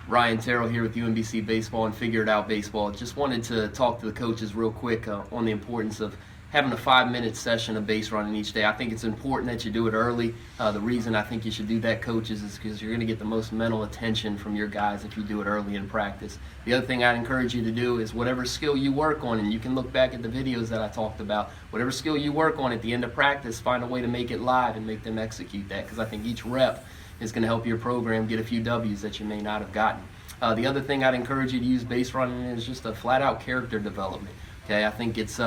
Ryan Terrill here with UMBC Baseball and Figure It Out Baseball. Just wanted to talk to the coaches real quick on the importance of having a 5-minute session of base running each day. I think it's important that you do it early. The reason I think you should do that, coaches, is because you're going to get the most mental attention from your guys if you do it early in practice. The other thing I'd encourage you to do is whatever skill you work on, and you can look back at the videos that I talked about, whatever skill you work on at the end of practice, find a way to make it live and make them execute that, because I think each rep is going to help your program get a few W's that you may not have gotten. The other thing I'd encourage you to use base running is just a flat-out character development. Okay, I think it's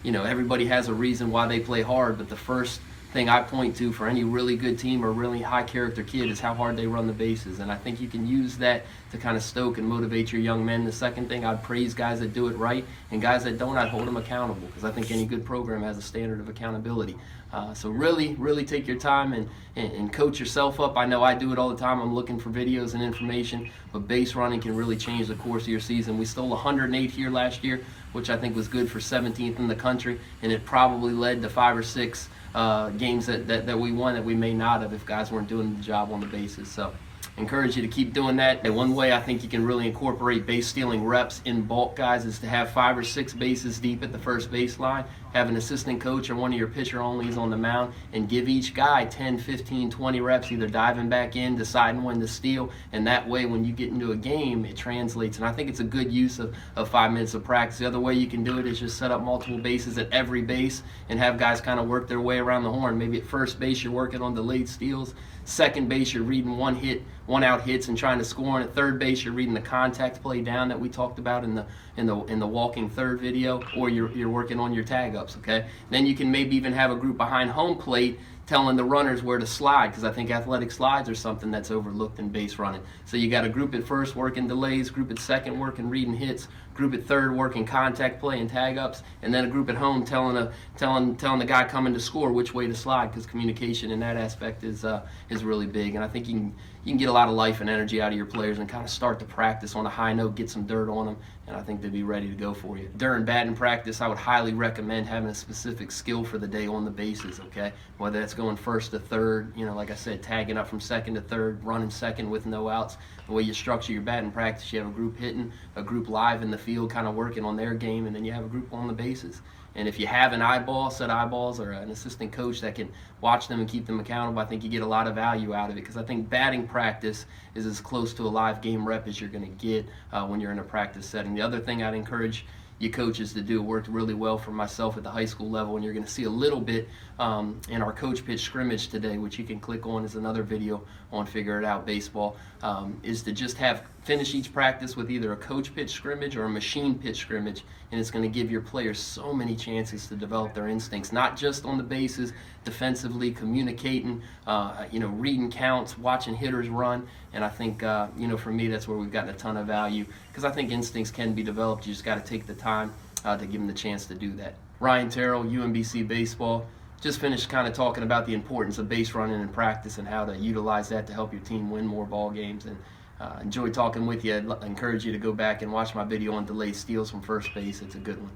everybody has a reason why they play hard, but the first thing I point to for any really good team or really high character kid is how hard they run the bases, and I think you can use that to kind of stoke and motivate your young men. The second thing, I'd praise guys that do it right, and guys that don't, I'd hold them accountable, because I think any good program has a standard of accountability. So really take your time and coach yourself up. I know I do it all the time. I'm looking for videos and information, but base running can really change the course of your season. We stole 108 here last year, which I think was good for 17th in the country, and it probably led to 5 or 6 games that we won that we may not have if guys weren't doing the job on the bases. So encourage you to keep doing that. And one way I think you can really incorporate base stealing reps in bulk, guys, is to have 5 or 6 bases deep at the first baseline, have an assistant coach or one of your pitcher onlys on the mound, and give each guy 10, 15, 20 reps, either diving back in, deciding when to steal, and that way when you get into a game, it translates. And I think it's a good use of 5 minutes of practice. The other way you can do it is just set up multiple bases at every base and have guys kind of work their way around the horn. Maybe at first base you're working on delayed steals, second base you're reading one out hits and trying to score, and at third base you're reading the contact play down that we talked about in the walking third video, or you're working on your tag ups. Okay, then you can maybe even have a group behind home plate telling the runners where to slide, because I think athletic slides are something that's overlooked in base running. So you got a group at first working delays, group at second working reading hits, group at third working contact play and tag ups, and then a group at home telling the guy coming to score which way to slide, because communication in that aspect is really big. And I think you can get a lot of life and energy out of your players and kind of start to practice on a high note, get some dirt on them, and I think they'll be ready to go for you. During batting practice, I would highly recommend having a specific skill for the day on the bases, okay? Whether that's going first to third, like I said, tagging up from second to third, running second with no outs. The way you structure your batting practice, you have a group hitting, a group live in the field kind of working on their game, and then you have a group on the bases. And if you have an set eyeballs, or an assistant coach that can watch them and keep them accountable, I think you get a lot of value out of it, because I think batting practice is as close to a live game rep as you're going to get when you're in a practice setting. The other thing I'd encourage you coaches to do, worked really well for myself at the high school level, and you're going to see a little bit in our coach pitch scrimmage today, which you can click on as another video on Figure It Out Baseball, is to just finish each practice with either a coach pitch scrimmage or a machine pitch scrimmage, and it's going to give your players so many chances to develop their instincts, not just on the bases, defensively, communicating, reading counts, watching hitters run. And I think for me, that's where we've gotten a ton of value, because I think instincts can be developed. You just got to take the time to give them the chance to do that. Ryan Terrill, UMBC Baseball. Just finished kind of talking about the importance of base running in practice and how to utilize that to help your team win more ball games. And enjoy talking with you. I'd encourage you to go back and watch my video on delayed steals from first base. It's a good one.